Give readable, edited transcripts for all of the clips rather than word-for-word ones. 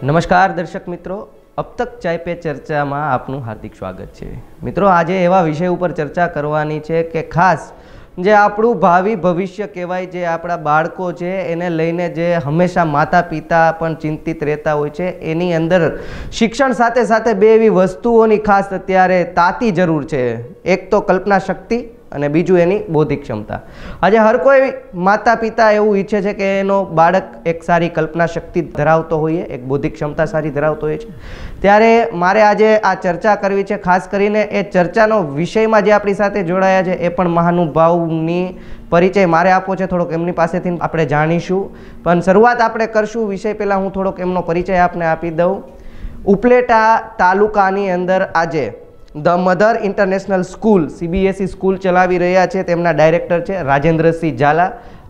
નમસ્કાર દર્શક મિત્રો, અબ તક ચાય પે ચર્ચામાં આપનું હાર્દિક સ્વાગત છે। મિત્રો, આજે એવા વિષય ઉપર ચર્ચા કરવાની છે કે ખાસ જે આપણું ભાવિ ભવિષ્ય કહેવાય, જે આપણા બાળકો છે એને લઈને જે હંમેશા માતા પિતા પણ ચિંતિત રહેતા હોય છે, એની અંદર શિક્ષણ સાથે સાથે બે એવી વસ્તુઓની ખાસ અત્યારે તાતી જરૂર છે। એક તો કલ્પના શક્તિ અને બીજું એની બૌદ્ધિક ક્ષમતા। આજે હર કોઈ માતા પિતા એવું ઈચ્છે છે કે એનો બાળક એક સારી કલ્પના શક્તિ ધરાવતો હોય, એક બૌદ્ધિક ક્ષમતા સારી ધરાવતો હોય છે। ત્યારે મારે આજે આ ચર્ચા કરવી છે। ખાસ કરીને એ ચર્ચાનો વિષયમાં જે આપણી સાથે જોડાયા છે એ પણ મહાનુભાવની પરિચય મારે આપવો છે, થોડોક એમની પાસેથી આપણે જાણીશું। પણ શરૂઆત આપણે કરશું વિષય પહેલાં હું થોડોક એમનો પરિચય આપને આપી દઉં। ઉપલેટા તાલુકાની અંદર આજે the mother international school CBSE school ચલાવી રહ્યા છે, તેમના ડાયરેક્ટર છે રાજેન્દ્રસિંહ ઝાલા,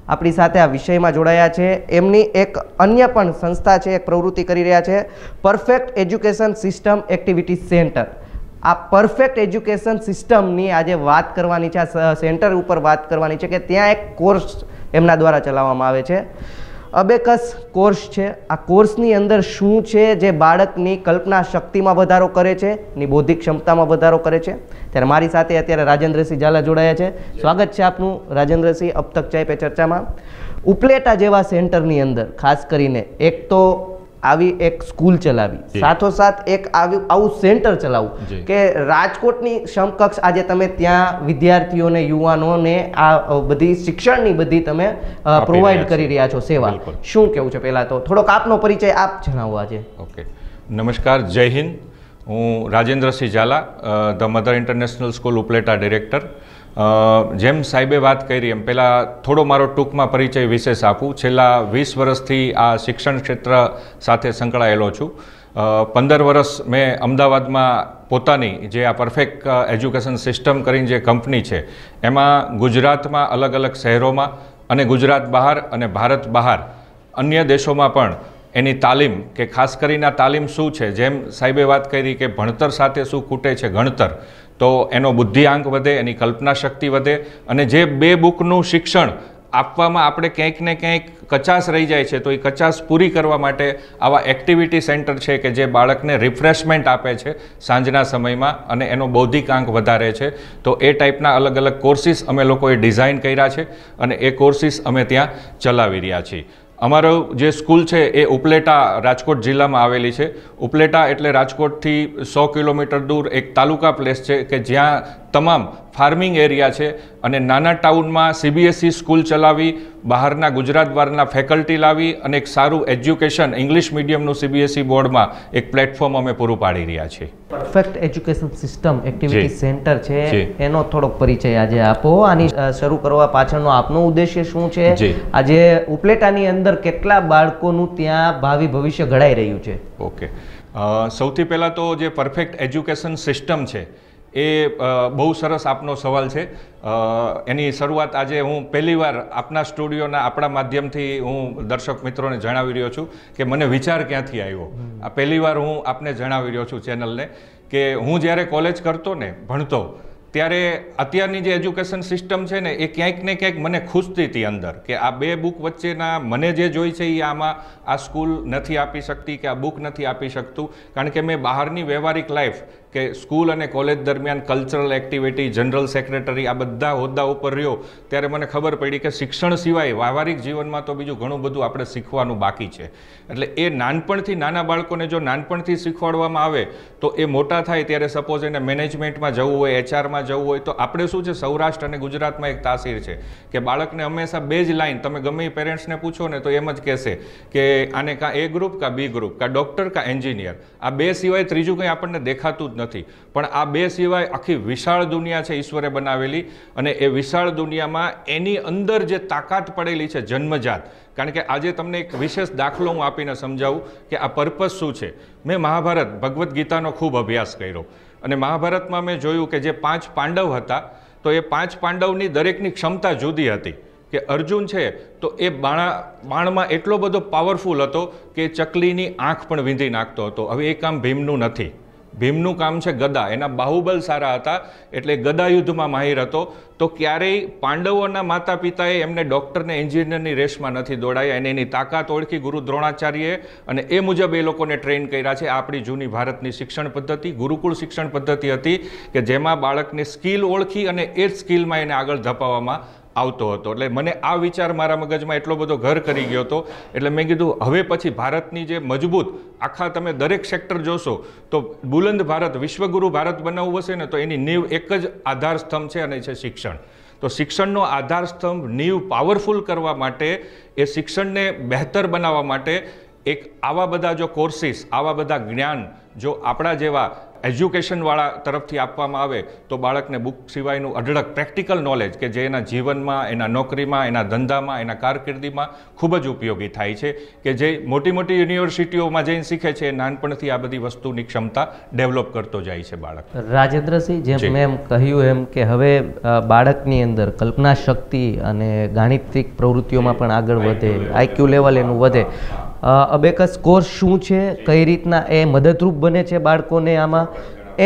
આપણી સાથે આ વિષયમાં જોડાયા છે। એમની એક અન્ય પણ સંસ્થા છે, એક પ્રવૃત્તિ કરી રહ્યા છે, perfect education system activity centre. આ પરફેક્ટ એજ્યુકેશન સિસ્ટમની આજે વાત કરવાની છે, આ સેન્ટર ઉપર વાત કરવાની છે કે ત્યાં એક કોર્સ એમના દ્વારા ચલાવવામાં આવે છે, અબેકસ કોર્સ છે। આ કોર્સની અંદર શું છે જે બાળકની કલ્પના શક્તિમાં વધારો કરે છે, એની બૌદ્ધિક ક્ષમતામાં વધારો કરે છે। ત્યારે મારી સાથે અત્યારે રાજેન્દ્રસિંહ ઝાલા જોડાયા છે। સ્વાગત છે આપનું રાજેન્દ્રસિંહ અબ તક ચાય પે ચર્ચામાં। ઉપલેટા જેવા સેન્ટરની અંદર ખાસ કરીને એક તો આવી એક સ્કૂલ ચલાવી, સાથોસાથ એક આવું સેન્ટર ચલાવવું કે રાજકોટની સમકક્ષ આજે તમે ત્યાં વિદ્યાર્થીઓને યુવાનોને આ બધી શિક્ષણની બધી તમે પ્રોવાઈડ કરી રહ્યા છો સેવા। શું કેવું છે પહેલા તો થોડોક આપનો પરિચય આપ જણાવો આજે। ઓકે, નમસ્કાર, જય હિન્દ। હું Rajendrasinh Jhala, the mother international school Upleta director. જેમ સાહેબે વાત કરી એમ પહેલાં થોડો મારો ટૂંકમાં પરિચય વિશેષ આપું। છેલ્લા 20 વર્ષથી આ શિક્ષણ ક્ષેત્ર સાથે સંકળાયેલો છું। 15 વર્ષ મેં અમદાવાદમાં પોતાની જે આ પરફેક્ટ એજ્યુકેશન સિસ્ટમ કરીને જે કંપની છે એમાં ગુજરાતમાં અલગ અલગ શહેરોમાં અને ગુજરાત બહાર અને ભારત બહાર અન્ય દેશોમાં પણ એની તાલીમ, કે ખાસ કરીને આ તાલીમ શું છે, જેમ સાહેબે વાત કરી કે ભણતર સાથે શું ખૂટે છે, ગણતર, તો એનો બુદ્ધિઆંક વધે, એની કલ્પના શક્તિ વધે, અને જે બે બુકનું શિક્ષણ આપવામાં આપણે ક્યાંક ને ક્યાંક કચાશ રહી જાય છે તો એ કચાશ પૂરી કરવા માટે આવા એક્ટિવિટી સેન્ટર છે કે જે બાળકને રિફ્રેશમેન્ટ આપે છે સાંજના સમયમાં અને એનો બૌદ્ધિક આંક વધારે છે। તો એ ટાઈપના અલગ અલગ કોર્સિસ અમે લોકોએ ડિઝાઇન કર્યા છે અને એ કોર્સિસ અમે ત્યાં ચલાવી રહ્યા છીએ। અમારો જે સ્કૂલ છે એ ઉપલેટા રાજકોટ જિલ્લામાં આવેલી છે। ઉપલેટા એટલે રાજકોટથી 100 કિલોમીટર દૂર એક તાલુકા પ્લેસ છે કે જ્યાં તમામ ફાર્મિંગ એરિયા છે અને નાના ટાઉનમાં CBSE સ્કૂલ ચલાવી, બહારના ગુજરાત બહારના ફેકલ્ટી લાવી અને એક સારું એજ્યુકેશન ઇંગ્લિશ મીડિયમનું CBSE બોર્ડમાં એક પ્લેટફોર્મ અમે પૂરું પાડી રહ્યા છીએ। Perfect education system activity centre છે એનો થોડોક પરિચય આજે આપો। આની શરૂ કરવા પાછળનો આપનો ઉદ્દેશ્ય શું છે? આજે ઉપલેટાની અંદર કેટલા બાળકોનું ત્યાં ભાવિ ભવિષ્ય ઘડાઈ રહ્યું છે? ઓકે, સૌથી પહેલાં તો જે પરફેક્ટ એજ્યુકેશન સિસ્ટમ છે એ બહુ સરસ આપનો સવાલ છે। એની શરૂઆત આજે હું પહેલીવાર આપના સ્ટુડિયોના આપણા માધ્યમથી હું દર્શક મિત્રોને જણાવી રહ્યો છું કે મને વિચાર ક્યાંથી આવ્યો। આ પહેલીવાર હું આપને જણાવી રહ્યો છું ચેનલને કે હું જ્યારે કોલેજ કરતો ને, ભણતો, ત્યારે અત્યારની જે એજ્યુકેશન સિસ્ટમ છે ને એ ક્યાંક ને ક્યાંક મને ખૂંચતી હતી અંદર કે આ બે બુક વચ્ચેના મને જે જોઈ છે એ આમાં આ સ્કૂલ નથી આપી શકતી કે આ બુક નથી આપી શકતું, કારણ કે મેં બહારની વ્યવહારિક લાઈફ કે સ્કૂલ અને કોલેજ દરમિયાન કલ્ચરલ એક્ટિવિટી, જનરલ સેક્રેટરી, આ બધા હોદ્દા ઉપર રહ્યો ત્યારે મને ખબર પડી કે શિક્ષણ સિવાય વ્યવહારિક જીવનમાં તો બીજું ઘણું બધું આપણે શીખવાનું બાકી છે। એટલે એ નાનપણથી નાના બાળકોને જો નાનપણથી શીખવાડવામાં આવે તો એ મોટા થાય ત્યારે સપોઝ એને મેનેજમેન્ટમાં જવું હોય, HRમાં જવું હોય, તો આપણે શું છે સૌરાષ્ટ્ર અને ગુજરાતમાં એક તાસીર છે કે બાળકને હંમેશા બે જ લાઈન, તમે ગમે એ પેરેન્ટ્સને પૂછો ને તો એમ જ કહેશે કે આને કાં A ગ્રુપ કાં B ગ્રુપ, કાં ડૉક્ટર કાં એન્જિનિયર, આ બે સિવાય ત્રીજું કંઈ આપણને દેખાતું જ નથી। પણ આ બે સિવાય આખી વિશાળ દુનિયા છે ઈશ્વરે બનાવેલી, અને એ વિશાળ દુનિયામાં એની અંદર જે તાકાત પડેલી છે જન્મજાત, કારણ કે આજે તમને એક વિશેષ દાખલો હું આપીને સમજાવું કે આ પર્પસ શું છે। મેં મહાભારત, ભગવદ્ ગીતાનો ખૂબ અભ્યાસ કર્યો અને મહાભારતમાં મેં જોયું કે જે 5 પાંડવ હતા તો એ 5 પાંડવની દરેકની ક્ષમતા જુદી હતી। કે અર્જુન છે તો એ બાણમાં એટલો બધો પાવરફુલ હતો કે ચકલીની આંખ પણ વીંધી નાખતો હતો। હવે એ કામ ભીમનું નથી, ભીમનું કામ છે ગદા, એના બાહુબલ સારા હતા એટલે ગદા યુદ્ધમાં માહિર હતો. તો ક્યારેય પાંડવોના માતા પિતાએ એમને ડૉક્ટરને એન્જિનિયરની રેસમાં નથી દોડાયા, એને એની તાકાત ઓળખી ગુરુ દ્રોણાચાર્યએ અને એ મુજબ એ લોકોને ટ્રેન કર્યા છે. આપણી જૂની ભારતની શિક્ષણ પદ્ધતિ ગુરુકુળ શિક્ષણ પદ્ધતિ હતી કે જેમાં બાળકની સ્કિલ ઓળખી અને એ જ સ્કિલમાં એને આગળ ધપાવવામાં આવતો હતો. એટલે મને આ વિચાર મારા મગજમાં એટલો બધો ઘર કરી ગયો હતો એટલે મેં કીધું હવે પછી ભારતની જે મજબૂત આખા તમે દરેક સેક્ટર જોશો તો બુલંદ ભારત વિશ્વગુરુ ભારત બનાવવું હશે ને તો એની નીવ એક જ આધાર સ્તંભ છે અને છે શિક્ષણ. તો શિક્ષણનો આધાર સ્તંભ નીવ પાવરફુલ કરવા માટે એ શિક્ષણને બહેતર બનાવવા માટે એક આવા બધા જો કોર્સિસ આવા બધા જ્ઞાન જો આપણા જેવા એજ્યુકેશનવાળા તરફથી આપવામાં આવે તો બાળકને બુક સિવાયનું અઢળક પ્રેક્ટિકલ નોલેજ કે જે એના જીવનમાં એના નોકરીમાં એના ધંધામાં એના કારકિર્દીમાં ખૂબ જ ઉપયોગી થાય છે કે જે મોટી મોટી યુનિવર્સિટીઓમાં જઈને શીખે છે એ નાનપણથી આ બધી વસ્તુની ક્ષમતા ડેવલપ કરતો જાય છે બાળક. રાજેન્દ્રસિંહ, જેમ મેં કહ્યું એમ કે હવે બાળકની અંદર કલ્પના શક્તિ અને ગાણિતિક પ્રવૃત્તિઓમાં પણ આગળ વધે, આઈક્યુ લેવલ એનું વધે. અબેકસ કોર્સ શું છે, કઈ રીતના એ મદદરૂપ બને છે બાળકોને, આમાં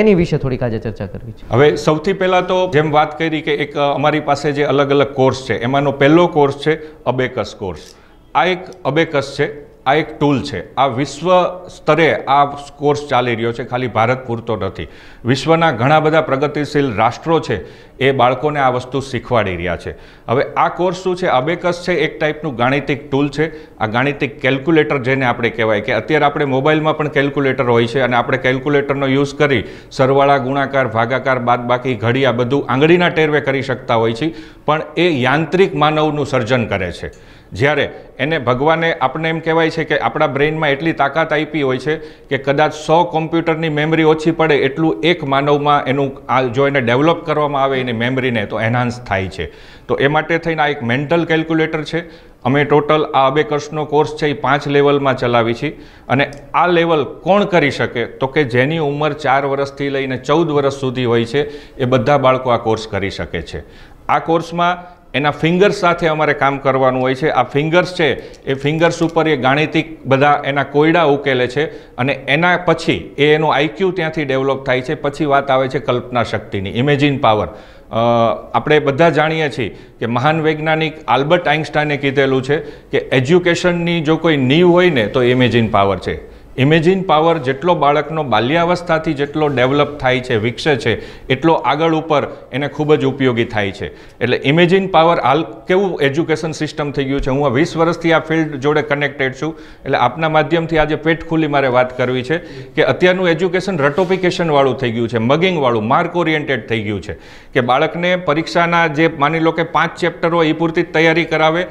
એની વિશે થોડીક આજે ચર્ચા કરવી છે. હવે સૌથી પહેલાં તો જેમ વાત કરી કે એક અમારી પાસે જે અલગ અલગ કોર્સ છે એમાંનો પહેલો કોર્સ છે અબેકસ કોર્સ. આ એક અબેકસ છે, આ એક ટૂલ છે. આ વિશ્વ સ્તરે આ કોર્સ ચાલી રહ્યો છે, ખાલી ભારત પૂરતો નથી. વિશ્વના ઘણા બધા પ્રગતિશીલ રાષ્ટ્રો છે એ બાળકોને આ વસ્તુ શીખવાડી રહ્યા છે. હવે આ કોર્સ શું છે? અબેકસ છે એક ટાઈપનું ગાણિતિક ટૂલ છે. આ ગાણિતિક કેલ્ક્યુલેટર જેને આપણે કહેવાય કે અત્યારે આપણે મોબાઈલમાં પણ કેલ્ક્યુલેટર હોય છે અને આપણે કેલ્ક્યુલેટરનો યુઝ કરી સરવાળા ગુણાકાર ભાગાકાર બાદબાકી ઘડી આ બધું આંગળીના ટેરવે કરી શકતા હોય છે, પણ એ યાંત્રિક માનવનું સર્જન કરે છે. જ્યારે એને ભગવાને આપણે એમ કહેવાય છે કે આપણા બ્રેઇનમાં એટલી તાકાત આપી હોય છે કે કદાચ 100 કોમ્પ્યુટરની મેમરી ઓછી પડે એટલું એક માનવમાં એનું જો એને ડેવલપ કરવામાં આવે એની મેમરીને તો એનહાન્સ થાય છે. તો એ માટે થઈને આ એક મેન્ટલ કેલ્ક્યુલેટર છે. અમે ટોટલ આ અબેકસનો કોર્સ છે એ 5 લેવલમાં ચલાવી છીએ અને આ લેવલ કોણ કરી શકે તો કે જેની ઉંમર 4 વર્ષથી લઈને 14 વર્ષ સુધી હોય છે એ બધા બાળકો આ કોર્સ કરી શકે છે. આ કોર્સમાં એના ફિંગર્સ સાથે અમારે કામ કરવાનું હોય છે. આ ફિંગર્સ છે એ ફિંગર્સ ઉપર એ ગાણિતિક બધા એના કોયડા ઉકેલે છે અને એના પછી એનો આઈક્યુ ત્યાંથી ડેવલપ થાય છે. પછી વાત આવે છે કલ્પના શક્તિની, ઇમેજિન પાવર. આપણે બધા જાણીએ છીએ કે મહાન વૈજ્ઞાનિક આલ્બર્ટ આઇન્સ્ટાઈને કીધેલું છે કે એજ્યુકેશનની જો કોઈ નીવ હોય ને તો ઇમેજિન પાવર છે. ઇમેજિન પાવર જેટલો બાળકનો બાલ્યાવસ્થાથી જેટલો ડેવલપ થાય છે, વિકસે છે, એટલો આગળ ઉપર એને ખૂબ જ ઉપયોગી થાય છે. એટલે ઇમેજિન પાવર હાલ કેવું એજ્યુકેશન સિસ્ટમ થઈ ગયું છે. હું 20 વર્ષથી આ ફિલ્ડ જોડે કનેક્ટેડ છું એટલે આપના માધ્યમથી આજે પેટ ખુલ્લી મારે વાત કરવી છે કે અત્યારનું એજ્યુકેશન રટોફિકેશનવાળું થઈ ગયું છે, મગિંગવાળું, માર્ક ઓરિએન્ટેડ થઈ ગયું છે કે બાળકને પરીક્ષાના જે માની લો કે 5 ચેપ્ટર હોય એ પૂરતી તૈયારી કરાવે,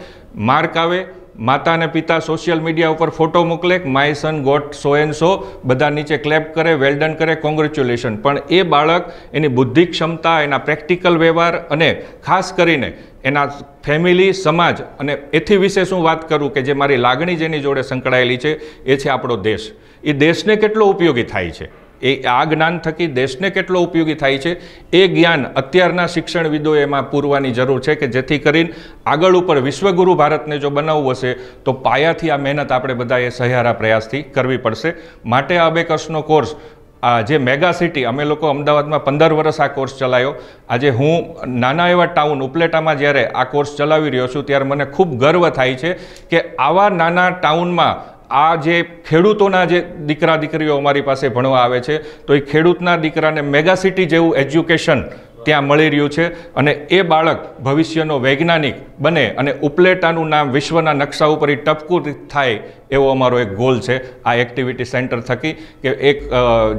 માર્ક આવે, માતા અને પિતા સોશિયલ મીડિયા ઉપર ફોટો મોકલે, my son got so and so, બધા નીચે ક્લેપ કરે, વેલડન કરે, કોંગ્રેચ્યુલેશન. પણ એ બાળક એની બુદ્ધિ ક્ષમતા, એના પ્રેક્ટિકલ વ્યવહાર અને ખાસ કરીને એના ફેમિલી, સમાજ અને એથી વિશે શું વાત કરું કે જે મારી લાગણી જેની જોડે સંકળાયેલી છે એ છે આપણો દેશ. એ દેશને કેટલો ઉપયોગી થાય છે, એ આ જ્ઞાન થકી દેશને કેટલો ઉપયોગી થાય છે એ જ્ઞાન અત્યારના શિક્ષણવિદોએ એમાં પૂરવાની જરૂર છે કે જેથી કરીને આગળ ઉપર વિશ્વગુરુ ભારતને જો બનાવવું હશે તો પાયાથી આ મહેનત આપણે બધાએ સહિયારા પ્રયાસથી કરવી પડશે. માટે આ અબેકસનો કોર્સ જે મેગા સિટી, અમે લોકો અમદાવાદમાં 15 વર્ષ આ કોર્સ ચલાવ્યો. આજે હું નાના એવા ટાઉન ઉપલેટામાં જ્યારે આ કોર્સ ચલાવી રહ્યો છું ત્યારે મને ખૂબ ગર્વ થાય છે કે આવા નાના ટાઉનમાં આ જે ખેડૂતોના જે દીકરા દીકરીઓ અમારી પાસે ભણવા આવે છે તો એ ખેડૂતના દીકરાને મેગા સિટી જેવું એજ્યુકેશન ત્યાં મળી રહ્યું છે અને એ બાળક ભવિષ્યનો વૈજ્ઞાનિક બને અને ઉપલેટાનું નામ વિશ્વના નકશા ઉપર ટપકું થાય એવો અમારો એક ગોલ છે આ એક્ટિવિટી સેન્ટર થકી કે એક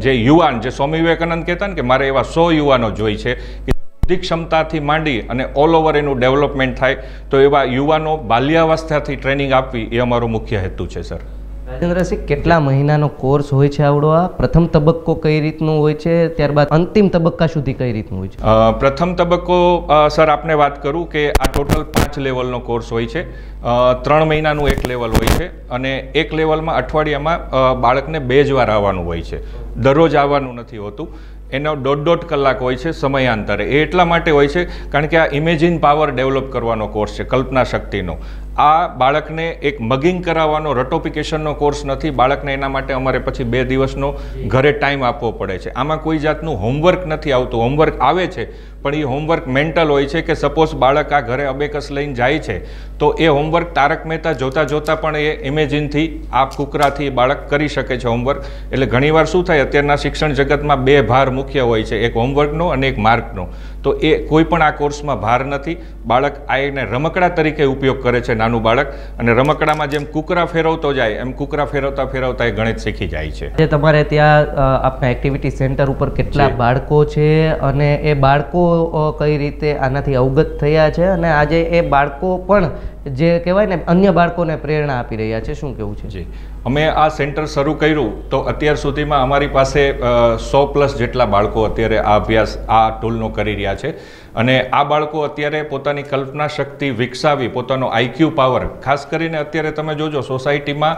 જે યુવાન, જે સ્વામી વિવેકાનંદ કહેતા ને કે મારે એવા 100 યુવાનો જોઈ છે કે બુદ્ધિ ક્ષમતાથી માંડી અને ઓલ ઓવર એનું ડેવલપમેન્ટ થાય તો એવા યુવાનો બાલ્યાવસ્થાથી ટ્રેનિંગ આપવી એ અમારો મુખ્ય હેતુ છે. સર રાજેન્દ્રસિંહ, કેટલા મહિનાનો કોર્સ હોય છે આવડો? આ પ્રથમ તબક્કો કઈ રીતનું હોય છે, ત્યારબાદ અંતિમ તબક્કા સુધી કઈ રીતનું હોય છે? પ્રથમ તબક્કો સર આપને વાત કરું કે આ ટોટલ 5 લેવલનો કોર્સ હોય છે. 3 મહિનાનું એક લેવલ હોય છે અને એક લેવલમાં અઠવાડિયામાં બાળકને 2 જ વાર આવવાનું હોય છે, દરરોજ આવવાનું નથી હોતું. એનો 1.5 કલાક હોય છે સમયાંતરે. એ એટલા માટે હોય છે કારણ કે આ ઇમેજિન પાવર ડેવલપ કરવાનો કોર્સ છે, કલ્પના શક્તિનો. આ બાળકને એક મગિંગ કરાવવાનો રટોપિકેશનનો કોર્સ નથી. બાળકને એના માટે અમારે પછી 2 દિવસનો ઘરે ટાઈમ આપવો પડે છે. આમાં કોઈ જાતનું હોમવર્ક નથી આવતું. હોમવર્ક આવે છે પણ એ હોમવર્ક મેન્ટલ હોય છે કે સપોઝ બાળક આ ઘરે અબેકસ લઈને જાય છે તો એ હોમવર્ક તારક મહેતા જોતાં જોતાં પણ એ ઇમેજિનથી આ કુકરાથી બાળક કરી શકે છે હોમવર્ક. એટલે ઘણીવાર શું થાય, અત્યારના શિક્ષણ જગતમાં 2 ભાર મુખ્ય હોય છે, એક હોમવર્કનો અને એક માર્કનો. તો એ કોઈ પણ આ કોર્સમાં ભાર નથી. બાળક આ એને રમકડા તરીકે ઉપયોગ કરે છે નાનું બાળક, અને રમકડામાં જેમ કુકરા ફેરવતો જાય એમ કુકરા ફેરવતા ફેરવતા એ ગણિત શીખી જાય છે. જે તમારે ત્યાં આપણા એક્ટિવિટી સેન્ટર ઉપર કેટલા બાળકો છે અને એ બાળકો કઈ રીતે આનાથી અવગત થયા છે, અને આજે એ બાળકો પણ જે કહેવાય ને અન્ય બાળકોને પ્રેરણા આપી રહ્યા છે, શું કહેવું છે? જી, અમે આ સેન્ટર શરૂ કર્યું તો અત્યાર સુધીમાં અમારી પાસે 100+ જેટલા બાળકો અત્યારે આ અભ્યાસ આ ટૂલનો કરી રહ્યા છે. અને આ બાળકો અત્યારે પોતાની કલ્પના શક્તિ વિકસાવી, પોતાનો આઈક્યુ પાવર, ખાસ કરીને અત્યારે તમે જોજો સોસાયટીમાં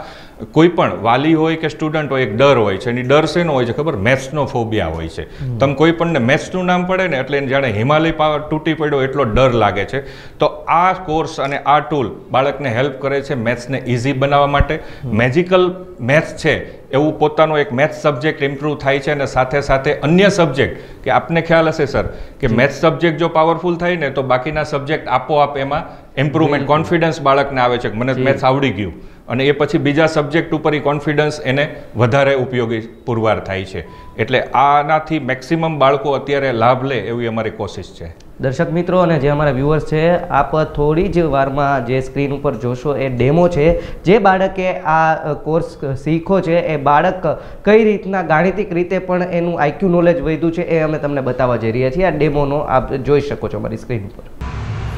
કોઈ પણ વાલી હોય કે સ્ટુડન્ટ હોય એક ડર હોય છે. એની ડર શેનો હોય છે ખબર? મેથ્સનો ફોબિયા હોય છે. તમે કોઈ પણને મેથ્સનું નામ પડે ને એટલે જાણે હિમાલય પાવર તૂટી પડ્યો એટલો ડર લાગે છે. તો આ કોર્સ અને આ ટૂલ બાળકને હેલ્પ કરે છે મેથ્સને ઇઝી બનાવવા માટે. મેજિકલ મેથ્સ છે એવું પોતાનો એક મેથ્સ સબ્જેક્ટ ઇમ્પ્રૂવ થાય છે, અને સાથે સાથે અન્ય સબ્જેક્ટ, કે આપને ખ્યાલ હશે સર કે મેથ્સ સબ્જેક્ટ જો પાવરફુલ થાય ને તો બાકીના સબ્જેક્ટ આપોઆપ એમાં ઇમ્પ્રુવમેન્ટ, કોન્ફિડન્સ બાળકને આવે છે કે મને મેથ્સ આવડી ગયું, અને એ પછી બીજા સબ્જેક્ટ ઉપર એ કોન્ફિડન્સ એને વધારે ઉપયોગી પુરવાર થાય છે. એટલે આનાથી મેક્સિમમ બાળકો અત્યારે લાભ લે એવી અમારી કોશિશ છે. દર્શક મિત્રો અને જે અમારા વ્યુઅર્સ છે, આપ થોડી જ વારમાં જે સ્ક્રીન ઉપર જોશો એ ડેમો છે. જે બાળકે આ કોર્સ શીખો છે એ બાળક કઈ રીતના ગાણિતિક રીતે પણ એનું આઈક્યુ નોલેજ વધ્યું છે એ અમે તમને બતાવવા જઈ રહ્યા છીએ. આ ડેમોનો આપ જોઈ શકો છો અમારી સ્ક્રીન ઉપર.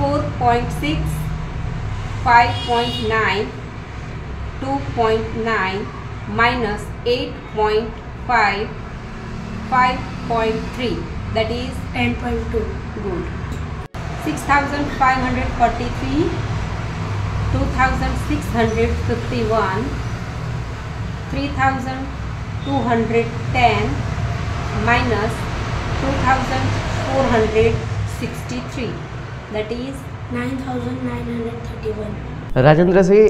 4.6, 5.9, 2.9 minus 8.5, 5.3, that is 10.2. Good. 6,543, 2,651, 3,210 minus 2,463, that is 9,931. Rajendrasinh,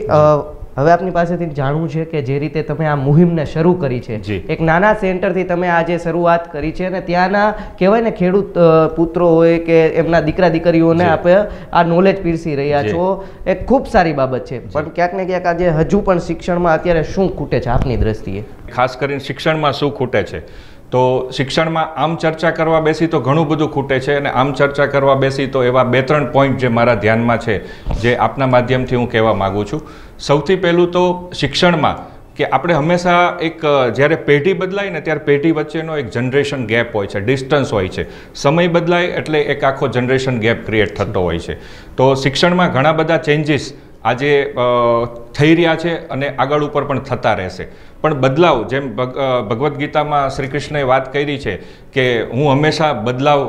હવે આપની પાસેથી જાણવું છે કે જે રીતે તમે આ મુહિમને શરૂ કરી છે, એક નાના સેન્ટરથી તમે આજે શરૂઆત કરી છે, અને ત્યાંના કહેવાય ને ખેડૂત પુત્રો હોય કે એમના દીકરા દીકરીઓને આપે આ નોલેજ પીરસી રહ્યા છો, એ ખૂબ સારી બાબત છે. પણ ક્યાંક ને ક્યાંક આજે હજુ પણ શિક્ષણમાં અત્યારે શું ખૂટે છે આપની દ્રષ્ટિએ? ખાસ કરીને શિક્ષણમાં શું ખૂટે છે તો શિક્ષણમાં આમ ચર્ચા કરવા બેસી તો ઘણું બધું ખૂટે છે, અને આમ ચર્ચા કરવા બેસી તો એવા 2-3 પોઈન્ટ જે મારા ધ્યાનમાં છે જે આપના માધ્યમથી હું કહેવા માગું છું. સૌથી પહેલું તો શિક્ષણમાં કે આપણે હંમેશા એક જ્યારે પેઢી બદલાય ને ત્યારે પેઢી વચ્ચેનો એક જનરેશન ગેપ હોય છે, ડિસ્ટન્સ હોય છે. સમય બદલાય એટલે એક આખો જનરેશન ગેપ ક્રિએટ થતો હોય છે. તો શિક્ષણમાં ઘણા બધા ચેન્જીસ આજે થઈ રહ્યા છે અને આગળ ઉપર પણ થતા રહેશે. પણ બદલાવ, જેમ ભગવદ્ ગીતામાં શ્રી કૃષ્ણએ વાત કરી છે કે હું હંમેશા બદલાવ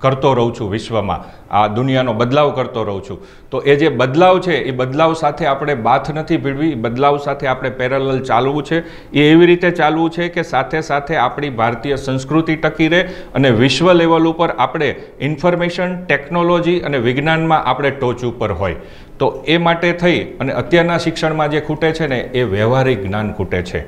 કરતો રહું છું, વિશ્વમાં આ દુનિયાનો બદલાવ કરતો રહું છું. તો એ જે બદલાવ છે એ બદલાવ સાથે આપણે બાથ નથી ભીડવી, બદલાવ સાથે આપણે પેરેલલ ચાલવું છે. એ એવી રીતે ચાલવું છે કે સાથે સાથે આપણી ભારતીય સંસ્કૃતિ ટકી રહે અને વિશ્વ લેવલ ઉપર આપણે ઇન્ફોર્મેશન, ટેકનોલોજી અને વિજ્ઞાનમાં આપણે ટોચ ઉપર હોય. તો એ માટે થઈ અને અત્યારના શિક્ષણમાં જે ખૂટે છે ને એ વ્યવહારિક જ્ઞાન ખૂટે છે,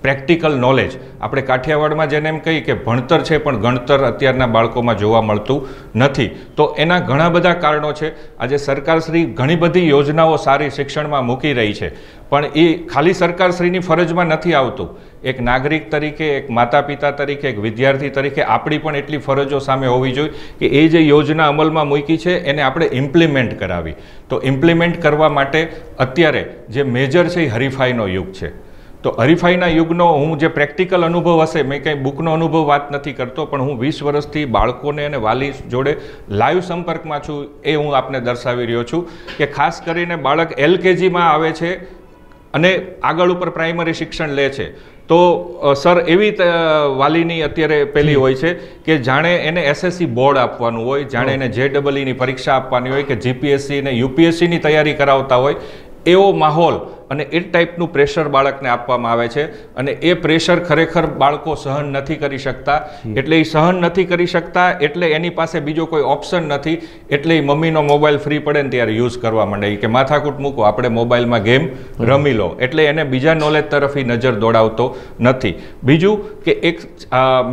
પ્રેક્ટિકલ નોલેજ. આપણે કાઠિયાવાડમાં જેને એમ કહીએ કે ભણતર છે પણ ગણતર અત્યારના બાળકોમાં જોવા મળતું નથી. તો એના ઘણા બધા કારણો છે. આજે સરકારશ્રી ઘણી બધી યોજનાઓ સારી શિક્ષણમાં મૂકી રહી છે, પણ એ ખાલી સરકારશ્રીની ફરજમાં નથી આવતું. એક નાગરિક તરીકે, એક માતા પિતા તરીકે, એક વિદ્યાર્થી તરીકે આપણી પણ એટલી ફરજો સામે હોવી જોઈએ કે એ જે યોજના અમલમાં મૂકી છે એને આપણે ઇમ્પ્લિમેન્ટ કરાવી. તો ઇમ્પ્લિમેન્ટ કરવા માટે અત્યારે જે મેજર છે એ હરીફાઈનો યુગ છે. તો હરીફાઈના યુગનો હું જે પ્રેક્ટિકલ અનુભવ હશે, મેં કંઈ બુકનો અનુભવ વાત નથી કરતો, પણ હું 20 વર્ષથી બાળકોને અને વાલી જોડે લાઈવ સંપર્કમાં છું એ હું આપને દર્શાવી રહ્યો છું કે ખાસ કરીને બાળક LKGમાં આવે છે અને આગળ ઉપર પ્રાઇમરી શિક્ષણ લે છે. તો સર એવી વાલીની અત્યારે પેલી હોય છે કે જાણે એને SSC બોર્ડ આપવાનું હોય, જાણે એને JEEની પરીક્ષા આપવાની હોય કે GPSC ને UPSCની તૈયારી કરાવતા હોય, એવો માહોલ અને એ ટાઈપનું પ્રેશર બાળકને આપવામાં આવે છે અને એ પ્રેશર ખરેખર બાળકો સહન નથી કરી શકતા. એટલે એ સહન નથી કરી શકતા એટલે એની પાસે બીજો કોઈ ઓપ્શન નથી, એટલે એ મમ્મીનો મોબાઈલ ફ્રી પડે ને ત્યારે યુઝ કરવા માંડે કે માથાકૂટ મૂકો, આપણે મોબાઈલમાં ગેમ રમી લો. એટલે એને બીજા નોલેજ તરફ નજર દોડાવતો નથી. બીજું કે એક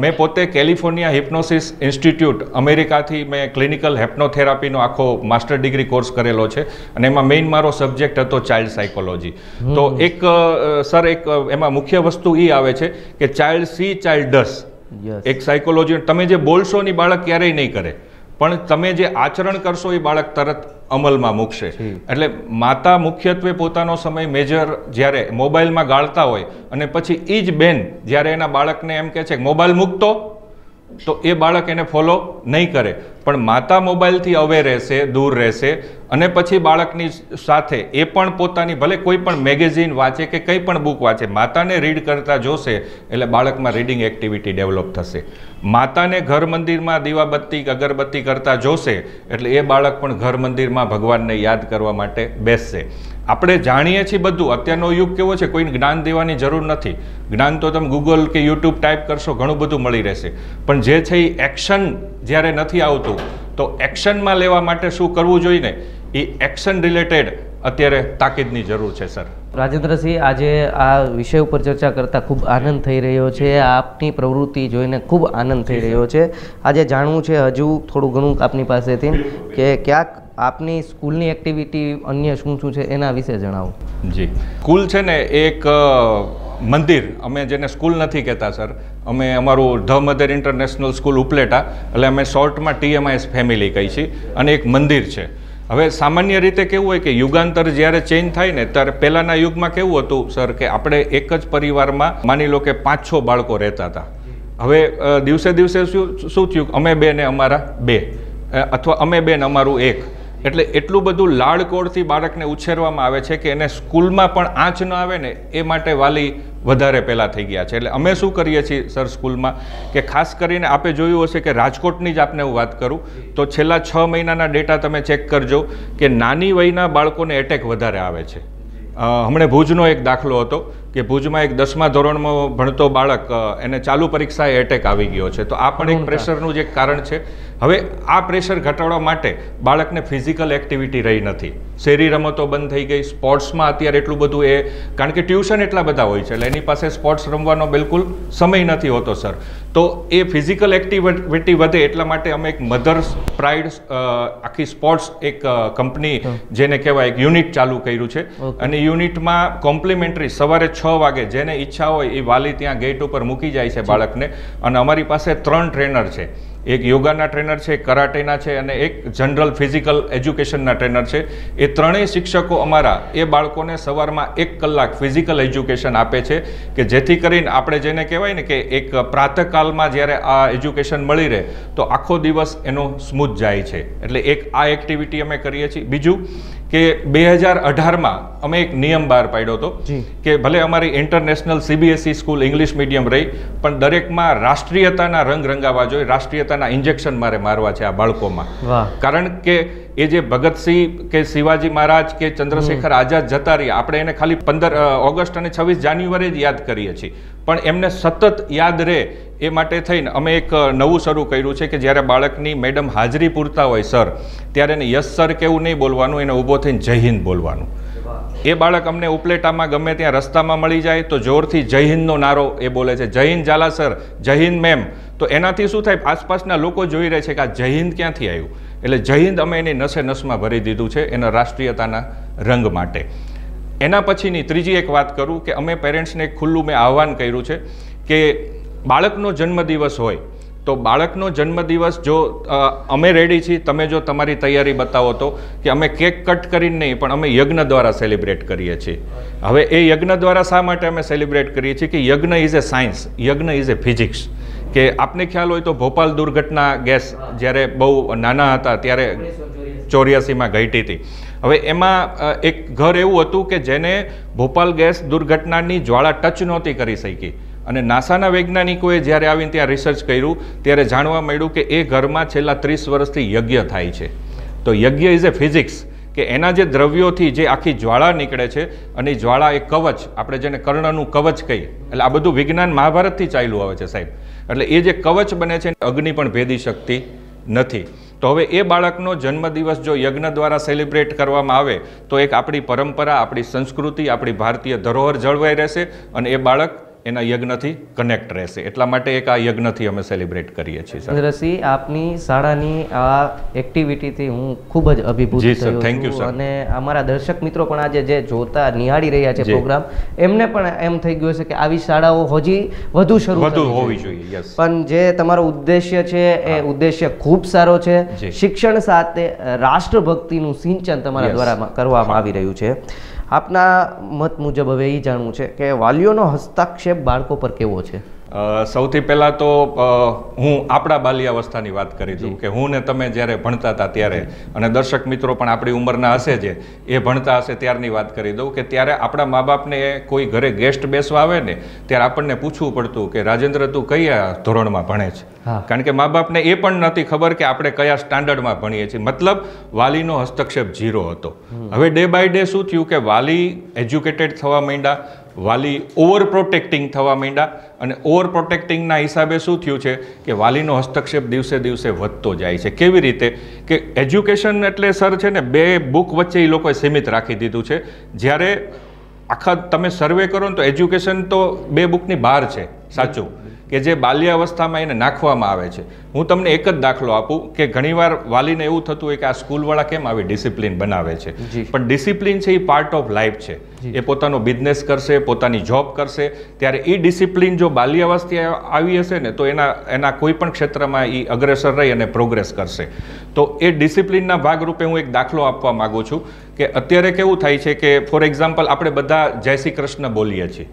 મેં પોતે કેલિફોર્નિયા હિપ્નોસિસ ઇન્સ્ટિટ્યૂટ અમેરિકાથી મેં ક્લિનિકલ હેપ્નોથેરાપીનો આખો માસ્ટર ડિગ્રી કોર્સ કરેલો છે અને એમાં મેઇન મારો સબ્જેક્ટ હતો ચાઇલ્ડ સાયકોલોજી. તો એક સર એક એમાં મુખ્ય વસ્તુ એ આવે છે કે ચાઇલ્ડ સી ચાઇલ્ડ ડસ. એક સાયકોલોજી તમે જે બોલશો ની બાળક ક્યારેય નહીં કરે, પણ તમે જે આચરણ કરશો એ બાળક તરત અમલમાં મૂકશે. એટલે માતા મુખ્યત્વે પોતાનો સમય મેજર જ્યારે મોબાઈલમાં ગાળતા હોય અને પછી એ જ બેન જ્યારે એના બાળકને એમ કહે છે કે મોબાઈલ મૂકતો, તો એ બાળક એને ફોલો નહીં કરે. પણ માતા મોબાઈલથી અવેર રહેશે, દૂર રહેશે અને પછી બાળકની સાથે એ પણ પોતાની ભલે કોઈ પણ મેગેઝિન વાંચે કે કંઈ પણ બુક વાંચે, માતાને રીડ કરતા જોશે એટલે બાળકમાં રીડિંગ એક્ટિવિટી ડેવલપ થશે. માતાને ઘર મંદિરમાં દીવાબત્તી અગરબત્તી કરતા જોશે એટલે એ બાળક પણ ઘર મંદિરમાં ભગવાનને યાદ કરવા માટે બેસશે. આપણે જાણીએ છીએ બધું. અત્યારનો યુગ કેવો છે, કોઈને જ્ઞાન દેવાની જરૂર નથી. જ્ઞાન તો તમે ગૂગલ કે યુટ્યુબ ટાઈપ કરશો ઘણું બધું મળી રહેશે, પણ જે છે એ એક્શન જ્યારે નથી આવતું તો એક્શનમાં લેવા માટે શું કરવું જોઈએ ને, એ એક્શન રિલેટેડ અત્યારે તાકીદની જરૂર છે. સર રાજેન્દ્રસિંહ, આજે આ વિષય ઉપર ચર્ચા કરતા ખૂબ આનંદ થઈ રહ્યો છે. આપની પ્રવૃત્તિ જોઈને ખૂબ આનંદ થઈ રહ્યો છે. આજે જાણવું છે હજુ થોડું ઘણું આપની પાસેથી કે ક્યાંક આપની સ્કૂલની એક્ટિવિટી અન્ય શું શું છે એના વિશે જણાવો. જી, સ્કૂલ છે ને એક મંદિર, અમે જેને સ્કૂલ નથી કહેતા સર, અમે અમારું the mother international school Upleta, એટલે અમે શોર્ટમાં TMIS ફેમિલી કહી છીએ, અને એક મંદિર છે. હવે સામાન્ય રીતે કેવું હોય કે યુગાંતર જ્યારે ચેન્જ થાય ને ત્યારે પહેલાંના યુગમાં કેવું હતું સર કે આપણે એક જ પરિવારમાં માની લો કે 5-6 બાળકો રહેતા હતા. હવે દિવસે દિવસે શું થયું, અમે 2 ને અમારા 2, અથવા અમે 2 ને અમારું 1, એટલે એટલું બધું લાડકોડથી બાળકને ઉછેરવામાં આવે છે કે એને સ્કૂલમાં પણ આંચ ન આવે ને એ માટે વાલી વધારે પહેલાં થઈ ગયા છે. એટલે અમે શું કરીએ છીએ સર સ્કૂલમાં કે ખાસ કરીને આપે જોયું હશે કે રાજકોટની જ આપને હું વાત કરું તો છેલ્લા 6 મહિનાના ડેટા તમે ચેક કરજો કે નાની વયના બાળકોને એટેક વધારે આવે છે. હમણાં ભુજનો એક દાખલો હતો કે ભુજમાં એક 10મા ધોરણમાં ભણતો બાળક એને ચાલુ પરીક્ષાએ એટેક આવી ગયો છે. તો આ પણ એક પ્રેશરનું જ એક કારણ છે. હવે આ પ્રેશર ઘટાડવા માટે બાળકને ફિઝિકલ એક્ટિવિટી રહી નથી, શેરી રમતો બંધ થઈ ગઈ. સ્પોર્ટ્સમાં અત્યારે એટલું બધું કારણ કે ટ્યુશન એટલા બધા હોય છે એટલે એની પાસે સ્પોર્ટ્સ રમવાનો બિલકુલ સમય નથી હોતો સર. તો એ ફિઝિકલ એક્ટિવિટી વધે એટલા માટે અમે એક મધર્સ પ્રાઇડ આખી સ્પોર્ટ્સ એક કંપની જેને કહેવાય એક યુનિટ ચાલુ કર્યું છે. અને યુનિટમાં કોમ્પ્લિમેન્ટરી સવારે 6 વાગે જેને ઈચ્છા હોય એ વાલી ત્યાં ગેટ ઉપર મૂકી જાય છે બાળકને. અને અમારી પાસે 3 ટ્રેનર છે, એક યોગાના ટ્રેનર છે, એક કરાટેના છે અને એક જનરલ ફિઝિકલ એજ્યુકેશનના ટ્રેનર છે. એ ત્રણેય શિક્ષકો અમારા એ બાળકોને સવારમાં 1 કલાક ફિઝિકલ એજ્યુકેશન આપે છે કે જેથી કરીને આપણે જેને કહેવાય ને કે એક પ્રાતઃકાલમાં જ્યારે આ એજ્યુકેશન મળી રહે તો આખો દિવસ એનો સ્મૂથ જાય છે. એટલે એક આ એક્ટિવિટી અમે કરીએ છીએ. બીજું કે 2018માં અમે એક નિયમ બહાર પાડ્યો હતો કે ભલે અમારી international CBSE school English medium રહી પણ દરેકમાં રાષ્ટ્રીયતાના રંગ રંગાવા જોઈએ, રાષ્ટ્રીયતાના ઇન્જેક્શન મારે મારવા છે આ બાળકોમાં. કારણ કે એ જે ભગતસિંહ કે શિવાજી મહારાજ કે ચંદ્રશેખર આઝાદ જતા રહ્યા, આપણે એને ખાલી 15 ઓગસ્ટ અને 26 જાન્યુઆરી જ યાદ કરીએ છીએ, પણ એમને સતત યાદ રહે એ માટે થઈને અમે એક નવું શરૂ કર્યું છે કે જ્યારે બાળકની મેડમ હાજરી પૂરતા હોય સર ત્યારે એને યસ સર કેવું નહીં બોલવાનું, એને ઊભો થઈને જય હિન્દ બોલવાનું. એ બાળક અમને ઉપલેટામાં ગમે ત્યાં રસ્તામાં મળી જાય તો જોરથી જય હિન્દનો નારો એ બોલે છે, જય હિન્દ ઝાલા સર, જય હિન્દ મેમ. તો એનાથી શું થાય, આસપાસના લોકો જોઈ રહે છે કે આ જય હિન્દ ક્યાંથી આવ્યું. એટલે જય હિન્દ અમે એની નસે નસમાં ભરી દીધું છે એના રાષ્ટ્રીયતાના રંગ માટે. એના પછીની ત્રીજી એક વાત કરું કે અમે પેરેન્ટ્સને એક ખુલ્લું મેં આહવાન કર્યું છે કે બાળકનો જન્મદિવસ હોય તો બાળકનો જન્મદિવસ જો અમે રેડી છીએ, તમે જો તમારી તૈયારી બતાવો તો કે અમે કેક કટ કરીને નહીં પણ અમે યજ્ઞ દ્વારા સેલિબ્રેટ કરીએ છીએ. હવે એ યજ્ઞ દ્વારા શા માટે અમે સેલિબ્રેટ કરીએ છીએ કે યજ્ઞ ઇઝ એ સાયન્સ, યજ્ઞ ઇઝ એ ફિઝિક્સ. કે આપને ખ્યાલ હોય તો ભોપાલ દુર્ઘટના ગેસ જ્યારે બહુ નાના હતા ત્યારે 84માં ઘટી હતી. હવે એમાં એક ઘર એવું હતું કે જેને ભોપાલ ગેસ દુર્ઘટનાની જ્વાળા ટચ નહોતી કરી શકી અને નાસાના વૈજ્ઞાનિકોએ જ્યારે આવીને ત્યાં રિસર્ચ કર્યું ત્યારે જાણવા મળ્યું કે એ ઘરમાં છેલ્લા 30 વર્ષથી યજ્ઞ થાય છે. તો યજ્ઞ ઇઝ એ ફિઝિક્સ કે એના જે દ્રવ્યોથી જે આખી જ્વાળા નીકળે છે અને એ જ્વાળા એ કવચ, આપણે જેને કર્ણનું કવચ કહીએ, એટલે આ બધું વિજ્ઞાન મહાભારતથી ચાલ્યું આવે છે સાહેબ. એટલે એ જે કવચ બને છે અગ્નિ પણ ભેદી શકતી નથી. તો હવે એ બાળકનો જન્મદિવસ જો યજ્ઞ દ્વારા સેલિબ્રેટ કરવામાં આવે તો એક આપણી પરંપરા, આપણી સંસ્કૃતિ, આપણી ભારતીય ધરોહર જળવાઈ રહેશે અને એ બાળક એના યજ્ઞથી કનેક્ટ રહેશે. એટલા માટે એક આ યજ્ઞથી અમે સેલિબ્રેટ કરીએ છીએ. ચંદ્રસિંહ, આપની શાળાની આ એક્ટિવિટીથી હું ખૂબ જ અભિભૂત થયો છું અને અમારા દર્શક મિત્રો પણ આજે જે જોતા નિહાળી રહ્યા છે પ્રોગ્રામ, એમને પણ એમ થઈ ગયું છે કે આવી શાળાઓ હજી વધુ શરૂ હોવી જોઈએ. પણ જે તમારો ઉદ્દેશ્ય છે એ ઉદ્દેશ્ય ખૂબ સારો છે. શિક્ષણ સાથે રાષ્ટ્રભક્તિનું સિંચન તમારા દ્વારા કરવામાં આવી રહ્યું છે. આપના મત મુજબ હવે એ જાણવું છે કે વાલીઓનો હસ્તક્ષેપ બાળકો પર કેવો છે? સૌથી પહેલાં તો હું આપણા બાલ્યાવસ્થાની વાત કરી દઉં કે હું ને તમે જ્યારે ભણતા હતા ત્યારે, અને દર્શક મિત્રો પણ આપણી ઉંમરના હશે જે એ ભણતા હશે ત્યારની વાત કરી દઉં કે ત્યારે આપણા મા બાપને કોઈ ઘરે ગેસ્ટ બેસવા આવે ને ત્યારે આપણને પૂછવું પડતું કે રાજેન્દ્ર તું કયા ધોરણમાં ભણે છે? કારણ કે મા બાપને એ પણ નથી ખબર કે આપણે કયા સ્ટાન્ડર્ડમાં ભણીએ છીએ. મતલબ વાલીનો હસ્તક્ષેપ 0 હતો. હવે ડે બાય ડે શું થયું કે વાલી એજ્યુકેટેડ થવા માંડ્યા, વાલી ઓવર પ્રોટેક્ટિંગ થવા માંડ્યા અને ઓવર પ્રોટેક્ટિંગના હિસાબે શું થયું છે કે વાલીનો હસ્તક્ષેપ દિવસે દિવસે વધતો જાય છે. કેવી રીતે કે એજ્યુકેશન એટલે સર છે ને 2 બુક વચ્ચે એ લોકોએ સીમિત રાખી દીધું છે. જ્યારે આખા તમે સર્વે કરો ને તો એજ્યુકેશન તો 2 બુકની બહાર છે, સાચું, કે જે બાલ્યાવસ્થામાં એને નાખવામાં આવે છે. હું તમને એક જ દાખલો આપું કે ઘણીવાર વાલીને એવું થતું હોય કે આ સ્કૂલવાળા કેમ આવી ડિસિપ્લિન બનાવે છે, પણ ડિસિપ્લિન છે એ પાર્ટ ઓફ લાઈફ છે. એ પોતાનો બિઝનેસ કરશે, પોતાની જોબ કરશે, ત્યારે એ ડિસિપ્લિન જો બાલ્યાવસ્થા આવી હશે ને તો એના કોઈ પણ ક્ષેત્રમાં એ અગ્રેસર રહી અને પ્રોગ્રેસ કરશે. તો એ ડિસિપ્લિનના ભાગરૂપે હું એક દાખલો આપવા માગું છું કે અત્યારે કેવું થાય છે કે ફોર એક્ઝામ્પલ આપણે બધા જય શ્રી કૃષ્ણ બોલીએ છીએ,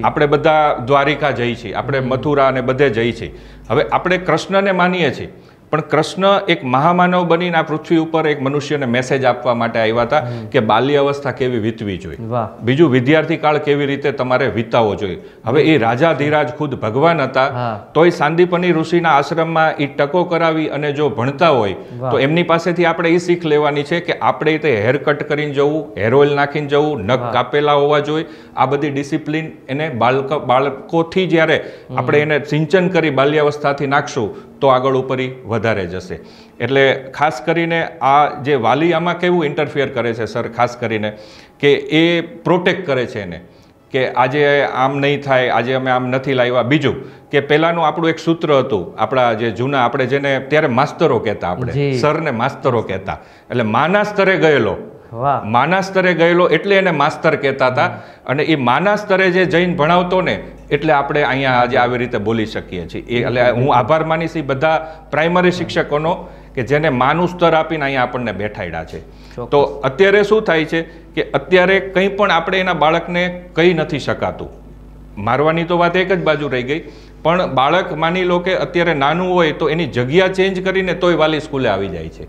આપણે બધા દ્વારિકા જઈએ છીએ, આપણે મથુરા અને બધે જઈએ છીએ. હવે આપણે કૃષ્ણને માનીએ છીએ, પણ કૃષ્ણ એક મહામાનવ બનીને આ પૃથ્વી ઉપર એક મનુષ્યને મેસેજ આપવા માટે આવ્યા હતા કે બાલ્યાવસ્થા કેવી વીતવી જોઈએ, બીજું વિદ્યાર્થી કાળ કેવી રીતે તમારે વિતાવવો જોઈએ. હવે એ રાજા ધીરાજ ખુદ ભગવાન હતા, તોય સાંદીપની ઋષિના આશ્રમમાં એ ટકો કરાવી અને જો ભણતા હોય તો એમની પાસેથી આપણે એ શીખ લેવાની છે કે આપણે તે હેર કટ કરીને જવું, હેર ઓઇલ નાખીને જવું, નખ કાપેલા હોવા જોઈએ. આ બધી ડિસિપ્લિન એને બાળકોથી જ્યારે આપણે એને સિંચન કરી બાલ્યાવસ્થાથી નાખશું તો આગળ ઉપર વધારે જશે. એટલે ખાસ કરીને આ જે વાલી આમાં કેવું ઇન્ટરફિયર કરે છે સર, ખાસ કરીને કે એ પ્રોટેક્ટ કરે છે એને કે આજે આમ નહીં થાય, આજે અમે આમ નથી લાવ્યા. બીજું કે પહેલાંનું આપણું એક સૂત્ર હતું, આપણા જે જૂના આપણે જેને ત્યારે માસ્તરો કહેતા, આપણે સરને માસ્તરો કહેતા, એટલે માના સ્તરે ગયેલો, માના સ્તરે ગયેલો એટલે એને માસ્તર કહેતા હતા. અને એ માના સ્તરે જે જઈને ભણાવતો ને એટલે આપણે અહીંયા આજે આવી રીતે બોલી શકીએ છીએ. એટલે હું આભાર માનીશ એ બધા પ્રાઇમરી શિક્ષકોનો કે જેને માનું સ્તર આપીને અહીંયા આપણને બેઠાડ્યા છે. તો અત્યારે શું થાય છે કે અત્યારે કંઈ પણ આપણે એના બાળકને કહી નથી શકાતું. મારવાની તો વાત એક જ બાજુ રહી ગઈ, પણ બાળક માની લો કે અત્યારે નાનું હોય તો એની જગ્યા ચેન્જ કરીને તોય વાલી સ્કૂલે આવી જાય છે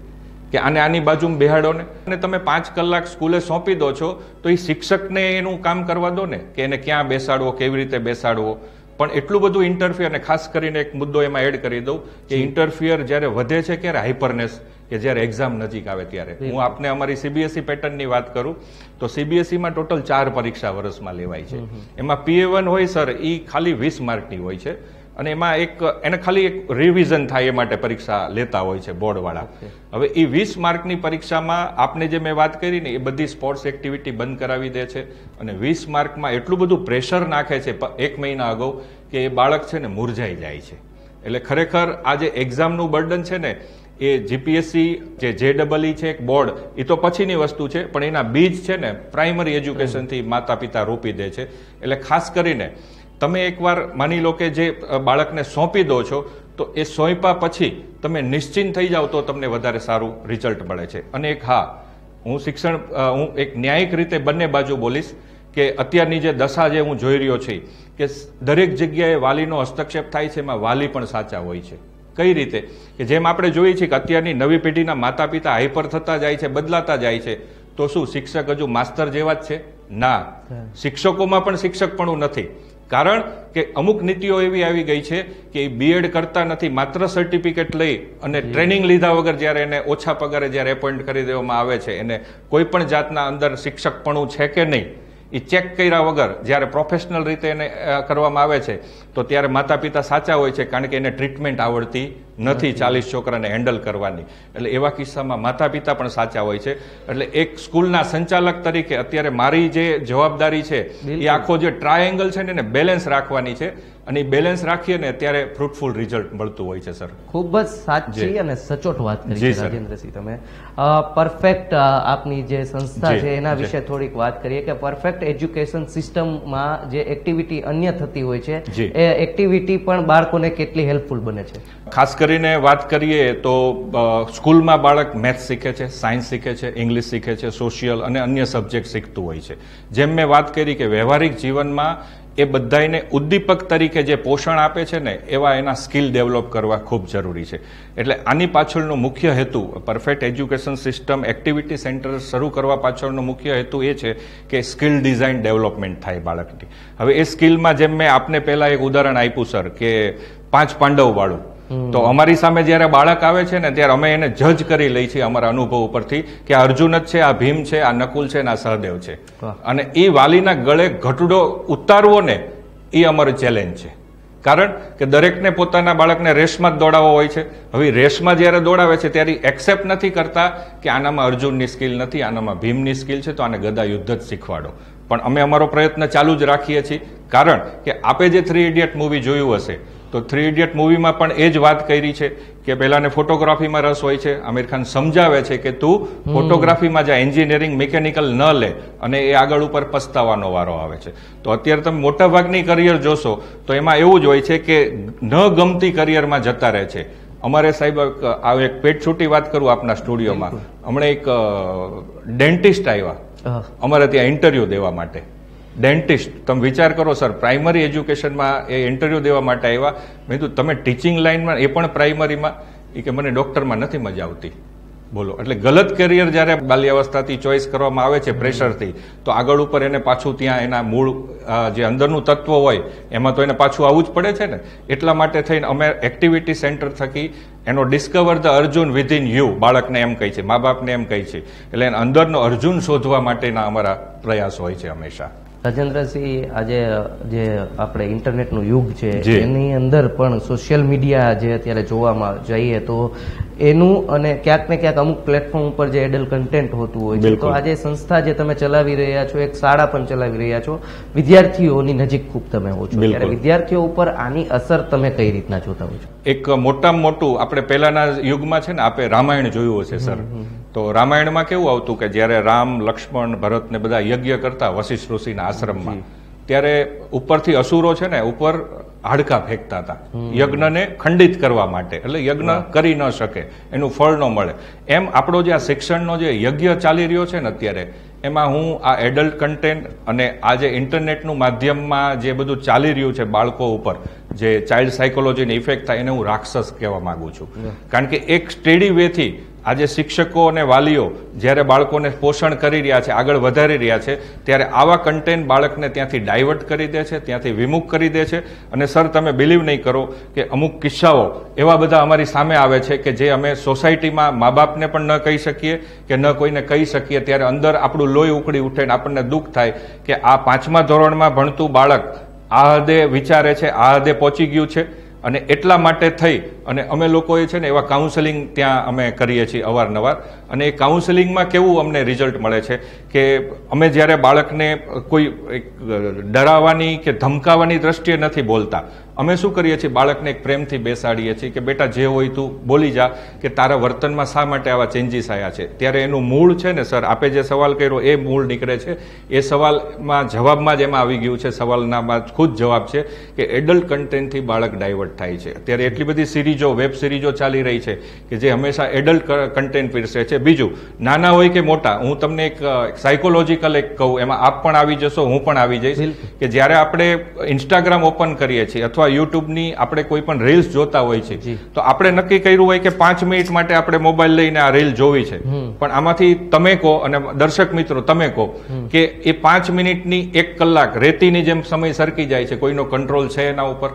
કે આને આની બાજુમાં બેહાડો ને. અને તમે 5 કલાક સ્કૂલે સોંપી દો છો તો એ શિક્ષકને એનું કામ કરવા દો ને કે એને ક્યાં બેસાડવો, કેવી રીતે બેસાડવો. પણ એટલું બધું ઇન્ટરફિયર, અને ખાસ કરીને એક મુદ્દો એમાં એડ કરી દઉં કે ઇન્ટરફિયર જ્યારે વધે છે ક્યારે હાઇપરનેસ, કે જ્યારે એક્ઝામ નજીક આવે ત્યારે. હું આપને અમારી CBSE પેટર્નની વાત કરું તો CBSEમાં ટોટલ 4 પરીક્ષા વર્ષમાં લેવાય છે. એમાં PA1 હોય સર, એ ખાલી 20 માર્કની હોય છે અને એમાં એને ખાલી એક રિવિઝન થાય એ માટે પરીક્ષા લેતા હોય છે બોર્ડવાળા. હવે એ 20 માર્કની પરીક્ષામાં આપને જે મેં વાત કરી ને એ બધી સ્પોર્ટ્સ એક્ટિવિટી બંધ કરાવી દે છે અને 20 માર્કમાં એટલું બધું પ્રેશર નાખે છે 1 મહિના અગાઉ કે એ બાળક છે ને મૂરઝાઈ જાય છે. એટલે ખરેખર આ જે એક્ઝામનું બર્ડન છે ને એ GPSC જે JEE છે એક બોર્ડ, એ તો પછીની વસ્તુ છે, પણ એના બીજ છે ને પ્રાઇમરી એજ્યુકેશનથી માતા પિતા રોપી દે છે. એટલે ખાસ કરીને તમે એકવાર માની લો કે જે બાળકને સોંપી દો છો તો એ સોંપ્યા પછી તમે નિશ્ચિંત થઈ જાઓ તો તમને વધારે સારું રિઝલ્ટ મળે છે. અને એક હું એક ન્યાયિક રીતે બંને બાજુ બોલીશ કે અત્યારની જે દશા જે હું જોઈ રહ્યો છું કે દરેક જગ્યાએ વાલીનો હસ્તક્ષેપ થાય છે, એમાં વાલી પણ સાચા હોય છે. કઈ રીતે કે જેમ આપણે જોઈએ છીએ કે અત્યારની નવી પેઢીના માતા પિતા હાઈપર થતા જાય છે, બદલાતા જાય છે, તો શું શિક્ષક હજુ માસ્તર જેવા જ છે? ના, શિક્ષકોમાં પણ શિક્ષકપણું નથી. કારણ કે અમુક નીતિઓ એવી આવી ગઈ છે કે એ બીએડ કરતા નથી, માત્ર સર્ટિફિકેટ લઈ અને ટ્રેનિંગ લીધા વગર જ્યારે એને ઓછા પગારે જ્યારે એપોઇન્ટ કરી દેવામાં આવે છે, એને કોઈ પણ જાતના અંદર શિક્ષકપણું છે કે નહીં એ ચેક કર્યા વગર જ્યારે પ્રોફેશનલ રીતે એને કરવામાં આવે છે તો ત્યારે માતા પિતા સાચા હોય છે, કારણ કે એને ટ્રીટમેન્ટ આવડતી નથી 40 છોકરાને હેન્ડલ કરવાની. એટલે એવા કિસ્સામાં માતા પિતા પણ સાચા હોય છે. એટલે એક સ્કૂલના સંચાલક તરીકે અત્યારે મારી જે જવાબદારી છે એ આખો જે ટ્રાયેંગલ છે ને એને બેલેન્સ રાખવાની છે, અને એ બેલેન્સ રાખીએ ને ત્યારે ફ્રૂટફુલ રિઝલ્ટ મળતું હોય છે. સર, ખૂબ જ સાચી અને સચોટ વાત કરી જી છે સર. રાજેન્દ્રસિંહ તમે. પરફેક્ટ આપની જે સંસ્થા જી, છે એના જી. વિશે થોડીક વાત કરીએ કે પરફેક્ટ એજ્યુકેશન સિસ્ટમમાં જે એક્ટિવિટી અન્ય થતી હોય છે જી. એ એક્ટિવિટી પણ બાળકોને કેટલી હેલ્પફુલ બને છે? ખાસ કરીને વાત કરીએ તો સ્કૂલમાં બાળક મેથ્સ શીખે છે, સાયન્સ શીખે છે, ઇંગ્લિશ શીખે છે, સોશિયલ અને અન્ય સબ્જેક્ટ શીખતું હોય છે. જેમ મેં વાત કરી કે વ્યવહારિક જીવનમાં એ બધાને ઉદ્દીપક તરીકે જે પોષણ આપે છે ને એવા એના સ્કિલ ડેવલપ કરવા ખૂબ જરૂરી છે. એટલે આની પાછળનો મુખ્ય હેતુ, perfect education system activity centre શરૂ કરવા પાછળનો મુખ્ય હેતુ એ છે કે સ્કિલ ડિઝાઇન ડેવલપમેન્ટ થાય બાળકની. હવે એ સ્કિલમાં જેમ મેં આપને પહેલા એક ઉદાહરણ આપ્યું સર કે 5 પાંડવ વાળું, તો અમારી સામે જ્યારે બાળક આવે છે ને ત્યારે અમે એને જજ કરી લઈ છીએ અમારા અનુભવ ઉપરથી કે આ અર્જુન જ છે, આ ભીમ છે, આ નકુલ છે, આ સહદેવ છે. અને એ વાલીના ગળે ઘટડો ઉતારવો ને એ અમારો ચેલેન્જ છે. કારણ કે દરેકને પોતાના બાળકને રેસમાં જ દોડાવવો હોય છે. હવે રેસમાં જ્યારે દોડાવે છે ત્યારે એક્સેપ્ટ નથી કરતા કે આનામાં અર્જુનની સ્કિલ નથી, આનામાં ભીમની સ્કિલ છે, તો આને ગદા યુદ્ધ જ શીખવાડો. પણ અમે અમારો પ્રયત્ન ચાલુ જ રાખીએ છીએ, કારણ કે આપે જે 3 ઇડિયટ મૂવી જોયું હશે તો 3 ઇડિયટ મૂવીમાં પણ એ જ વાત કરી છે કે પહેલાને ફોટોગ્રાફીમાં રસ હોય છે. આમિર ખાન સમજાવે છે કે તું ફોટોગ્રાફીમાં જા, એન્જિનિયરિંગ મિકેનિકલ ન લે, અને એ આગળ ઉપર પસ્તાવાનો વારો આવે છે. તો અત્યારે તમે મોટા ભાગની કરિયર જોશો તો એમાં એવું જ હોય છે કે ન ગમતી કરિયરમાં જતા રહે છે. અમારે સાહેબ આ એક પેટ છૂટી વાત કરું આપના સ્ટુડિયોમાં, હમણાં એક ડેન્ટિસ્ટ આવ્યા અમારે ત્યાં ઇન્ટરવ્યુ દેવા માટે. ડેન્ટિસ્ટ, તમે વિચાર કરો સર, પ્રાઇમરી એજ્યુકેશનમાં એ ઇન્ટરવ્યુ દેવા માટે આવ્યા. મેં કીધું તમે ટીચિંગ લાઇનમાં, એ પણ પ્રાઇમરીમાં? એ કે મને ડોક્ટરમાં નથી મજા આવતી. બોલો, એટલે ગલત કેરિયર જ્યારે બાલ્યાવસ્થાથી ચોઇસ કરવામાં આવે છે પ્રેશરથી, તો આગળ ઉપર એને પાછું ત્યાં એના મૂળ જે અંદરનું તત્વ હોય એમાં તો એને પાછું આવવું જ પડે છે ને. એટલા માટે થઈને અમે એક્ટિવિટી સેન્ટર થકી એનો discover the Arjun within you, બાળકને એમ કહી છે, મા બાપને એમ કહી છે, એટલે એને અંદરનો અર્જુન શોધવા માટેના અમારા પ્રયાસ હોય છે હંમેશા. રાજેન્દ્રસિંહ, આજે જે આપણે ઇન્ટરનેટનું યુગ છે જી. એની અંદર પણ સોશિયલ મીડિયા જે અત્યારે જોવામાં જઈએ તો એનું અને ક્યાંક ને ક્યાંક અમુક પ્લેટફોર્મ ઉપર જે એડલ્ટ કન્ટેન્ટ હોતું હોય છે, તો બિલકુલ. આજે સંસ્થા જે તમે ચલાવી રહ્યા છો, એક શાળા પણ ચલાવી રહ્યા છો, વિદ્યાર્થીઓની નજીક ખૂબ તમે હો છો, બિલકુલ. ત્યારે વિદ્યાર્થીઓ ઉપર આની અસર તમે કઈ રીતના જોતા હો છો? એક મોટામાં મોટું, આપણે પહેલાના યુગમાં છે ને આપણે રામાયણ જોયું હશે સર, તો રામાયણમાં કેવું આવતું કે જ્યારે રામ, લક્ષ્મણ, ભરત ને બધા યજ્ઞ કરતા વશિષ્ઠ ઋષિના આશ્રમમાં, ત્યારે ઉપરથી અસુરો છે ને ઉપર હાડકા ફેંકતા હતા યજ્ઞને ખંડિત કરવા માટે, એટલે યજ્ઞ કરી ન શકે, એનું ફળ ન મળે. એમ આપણો જે આ શિક્ષણનો જે યજ્ઞ ચાલી રહ્યો છે ને અત્યારે, એમાં હું આ એડલ્ટ કન્ટેન્ટ અને આ જે ઇન્ટરનેટનું માધ્યમમાં જે બધું ચાલી રહ્યું છે બાળકો ઉપર, જે ચાઇલ્ડ સાયકોલોજીની ઇફેક્ટ થાય, એને હું રાક્ષસ કહેવા માંગુ છું. કારણ કે એક સ્ટેડી વેથી આજે શિક્ષકો અને વાલીઓ જ્યારે બાળકોને પોષણ કરી રહ્યા છે, આગળ વધારી રહ્યા છે, ત્યારે આવા કન્ટેન્ટ બાળકને ત્યાંથી ડાયવર્ટ કરી દે છે, ત્યાંથી વિમુખ કરી દે છે. અને સર, તમે બિલીવ નહીં કરો કે અમુક કિસ્સાઓ એવા બધા અમારી સામે આવે છે કે જે અમે સોસાયટીમાં મા બાપને પણ ન કહી શકીએ કે ન કોઈને કહી શકીએ, ત્યારે અંદર આપણું લોહી ઉકળી ઉઠે ને આપણને દુઃખ થાય કે આ 5મા ધોરણમાં ભણતું બાળક આ હદે વિચારે છે, આ હદે પહોંચી ગયું છે. અને એટલા માટે થઈ અને અમે લોકોએ છે ને એવા કાઉન્સેલિંગ ત્યાં અમે કરીએ છીએ અવારનવાર. અને એ કાઉન્સેલિંગમાં કેવું અમને રિઝલ્ટ મળે છે કે અમે જ્યારે બાળકને કોઈ ડરાવવાની કે ધમકાવવાની દ્રષ્ટિએ નથી બોલતા. અમે શું કરીએ છીએ, બાળકને એક પ્રેમથી બેસાડીએ છીએ કે બેટા જે હોય તું બોલી જા, કે તારા વર્તનમાં શા માટે આવા ચેન્જીસ આવ્યા છે. ત્યારે એનું મૂળ છે ને સર, આપે જે સવાલ કર્યો એ મૂળ નીકળે છે. એ સવાલમાં જવાબમાં જ એમાં આવી ગયું છે, સવાલનામાં ખુદ જવાબ છે કે એડલ્ટ કન્ટેન્ટથી બાળક ડાયવર્ટ થાય છે. અત્યારે એટલી બધી સિરીઝો સિરીઝો વેબ સિરીઝો ચાલી રહી છે કે જે હંમેશા એડલ્ટ કન્ટેન્ટ પીરસે છે. બીજું, નાના હોય કે મોટા, હું તમને એક સાયકોલોજીકલ એક કહું, એમાં આપ પણ આવી જશો, હું પણ આવી જઈશ, કે જ્યારે આપણે ઇન્સ્ટાગ્રામ ઓપન કરીએ છીએ અથવા યુટ્યુબની આપણે કોઈ પણ રીલ્સ જોતા હોય છે, તો આપણે નક્કી કર્યું હોય કે 5 મિનિટ માટે આપણે મોબાઈલ લઈને આ રીલ જોવી છે, પણ આમાંથી તમે કહો અને દર્શક મિત્રો તમે કહો કે એ 5 મિનિટની 1 કલાક રેતીની જેમ સમય સરકી જાય છે, કોઈનો કંટ્રોલ છે એના ઉપર?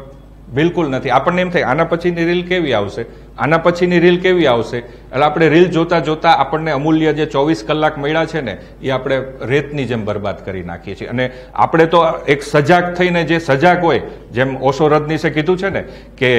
બિલકુલ નથી. આપણને એમ થાય આના પછીની રીલ કેવી આવશે, આના પછીની રીલ કેવી આવશે, એટલે આપણે રીલ જોતા જોતા આપણને અમૂલ્ય જે 24 કલાક મળ્યા છે ને એ આપણે રેતની જેમ બરબાદ કરી નાખીએ છીએ. અને આપણે તો એક સજાગ થઈને, જે સજાગ હોય, જેમ ઓશો રજનીશે કીધું છે ને કે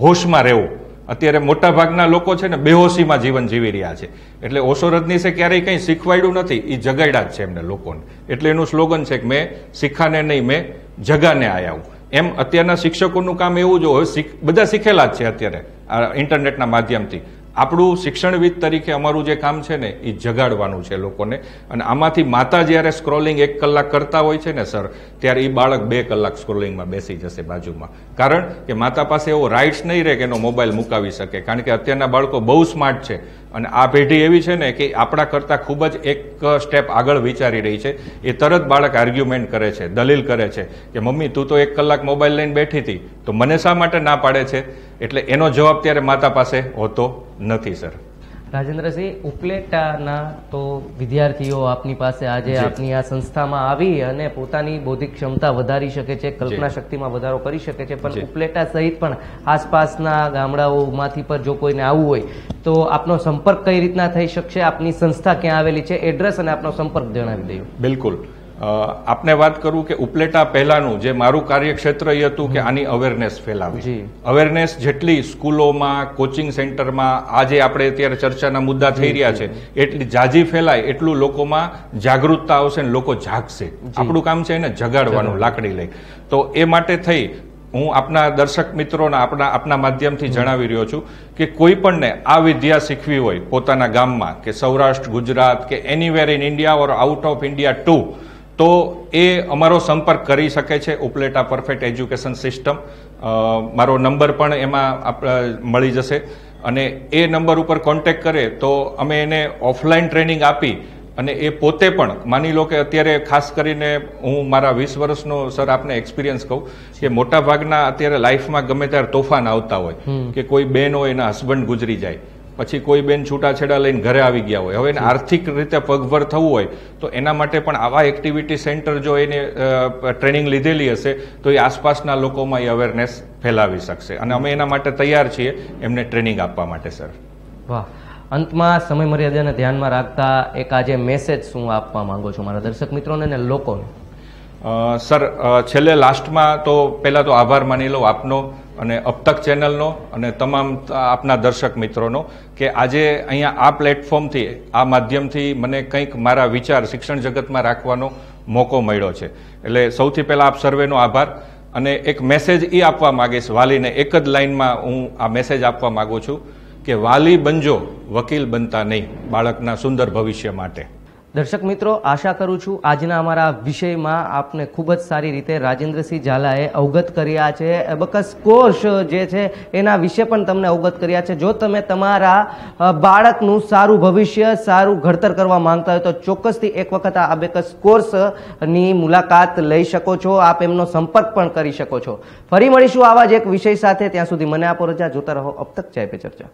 હોશમાં રહેવું, અત્યારે મોટા ભાગના લોકો છે ને બેહોશીમાં જીવન જીવી રહ્યા છે. એટલે ઓશો રજનીશે ક્યારેય કંઈ શીખવાડ્યું નથી, એ જગાડ્યા જ છે એમને લોકોને. એટલે એનું સ્લોગન છે કે મેં શીખાને નહીં, મેં જગાને આયા હું. એમ અત્યારના શિક્ષકોનું કામ એવું જ હોય, બધા શીખેલા જ છે અત્યારે આ ઇન્ટરનેટના માધ્યમથી. આપણું શિક્ષણવિદ તરીકે અમારું જે કામ છે ને એ જગાડવાનું છે લોકોને. અને આમાંથી માતા જ્યારે સ્ક્રોલિંગ 1 કલાક કરતા હોય છે ને સર, ત્યારે એ બાળક 2 કલાક સ્ક્રોલિંગમાં બેસી જશે બાજુમાં. કારણ કે માતા પાસે એવો રાઇટ્સ નહીં રહે કે એનો મોબાઈલ મુકાવી શકે. કારણ કે અત્યારના બાળકો બહુ સ્માર્ટ છે અને આ પેઢી એવી છે ને કે આપણા કરતાં ખૂબ જ એક સ્ટેપ આગળ વિચારી રહી છે. એ તરત બાળક આર્ગ્યુમેન્ટ કરે છે, દલીલ કરે છે કે મમ્મી તું તો 1 કલાક મોબાઈલ લઈને બેઠી હતી, તો મને શા માટે ના પાડે છે? એટલે એનો જવાબ ત્યારે માતા પાસે હોતો નથી સર. રાજેન્દ્રસિંહ, ઉપલેટાના તો વિદ્યાર્થીઓ આપની પાસે આજે આપની આ સંસ્થામાં આવી અને પોતાની બૌદ્ધિક ક્ષમતા વધારી શકે છે, કલ્પના શક્તિમાં વધારો કરી શકે છે, પણ ઉપલેટા સહિત પણ આસપાસના ગામડાઓમાંથી પર જો કોઈને આવવું હોય તો આપનો સંપર્ક કઈ રીતના થઈ શકશે? આપની સંસ્થા ક્યાં આવેલી છે, એડ્રેસ અને આપનો સંપર્ક જણાવી દઈએ. બિલકુલ. આપને વાત કરું કે ઉપલેટા પહેલાનું જે મારું કાર્યક્ષેત્ર એ હતું કે આની અવેરનેસ ફેલાવી. અવેરનેસ જેટલી સ્કૂલોમાં, કોચિંગ સેન્ટરમાં, આજે આપણે અત્યારે ચર્ચાના મુદ્દા થઈ રહ્યા છે, એટલી જાજી ફેલાય એટલું લોકોમાં જાગૃતતા આવશે ને લોકો જાગશે. આપણું કામ છે એને જગાડવાનું લાકડી લઈ. તો એ માટે થઈ હું આપના દર્શક મિત્રોના આપના માધ્યમથી જણાવી રહ્યો છું કે કોઈ પણને આ વિદ્યા શીખવી હોય પોતાના ગામમાં કે સૌરાષ્ટ્ર, ગુજરાત કે anywhere in India or out of India too, તો એ અમારો સંપર્ક કરી શકે છે. ઉપલેટા પરફેક્ટ એજ્યુકેશન સિસ્ટમ, મારો નંબર પણ એમાં મળી જશે. અને એ નંબર ઉપર કોન્ટેક્ટ કરે તો અમે એને ઓફલાઈન ટ્રેનિંગ આપી અને એ પોતે પણ, માની લો કે અત્યારે ખાસ કરીને હું મારા 20 વર્ષનો સર આપને એક્સપિરિયન્સ કહું કે મોટા ભાગના અત્યારે લાઈફમાં ગમે ત્યારે તોફાન આવતા હોય કે કોઈ બેન હોય એના હસબન્ડ ગુજરી જાય, પછી કોઈ બેન છૂટાછેડા લઈને ઘરે આવી ગયા હોય, હવે એને આર્થિક રીતે પગભર થવું હોય તો એના માટે પણ આવા એક્ટિવિટી સેન્ટર જો એને ટ્રેનિંગ લીધેલી હશે તો એ આસપાસના લોકોમાં એ અવેરનેસ ફેલાવી શકશે. અને અમે એના માટે તૈયાર છીએ એમને ટ્રેનિંગ આપવા માટે સર. વાહ. અંતમાં સમય મર્યાદાને ધ્યાનમાં રાખતા એક આજે મેસેજ શું આપવા માંગો છો મારા દર્શક મિત્રોને અને લોકોને? સર, છેલ્લે લાસ્ટમાં તો પહેલાં તો આભાર માની લો આપનો અને અબતક ચેનલનો અને તમામ આપના દર્શક મિત્રોનો કે આજે અહીંયા આ પ્લેટફોર્મથી, આ માધ્યમથી મને કંઈક મારા વિચાર શિક્ષણ જગતમાં રાખવાનો મોકો મળ્યો છે. એટલે સૌથી પહેલાં આપ સર્વેનો આભાર. અને એક મેસેજ એ આપવા માગીશ વાલીને, એક જ લાઇનમાં હું આ મેસેજ આપવા માગું છું કે વાલી બનજો, વકીલ બનતા નહીં, બાળકના સુંદર ભવિષ્ય માટે. દર્શક મિત્રો, આશા કરું છું આજના અમારા વિષયમાં આપને ખૂબ જ સારી રીતે રાજેન્દ્રસિંહ ઝાલાએ અવગત કર્યા છે. એબેકસ કોર્સ જે છે એના વિશે પણ તમને અવગત કર્યા છે. જો તમે તમારા બાળકનું સારું ભવિષ્ય, સારું ઘડતર કરવા માંગતા હોય તો ચોક્કસથી એક વખત આ એબેકસ કોર્સની મુલાકાત લઈ શકો છો. આપ એમનો સંપર્ક પણ કરી શકો છો. ફરી મળીશું આવા જ એક વિષય સાથે. ત્યાં સુધી મને આપો રજા. જોતા રહો અબ તક ચાય પે ચર્ચા.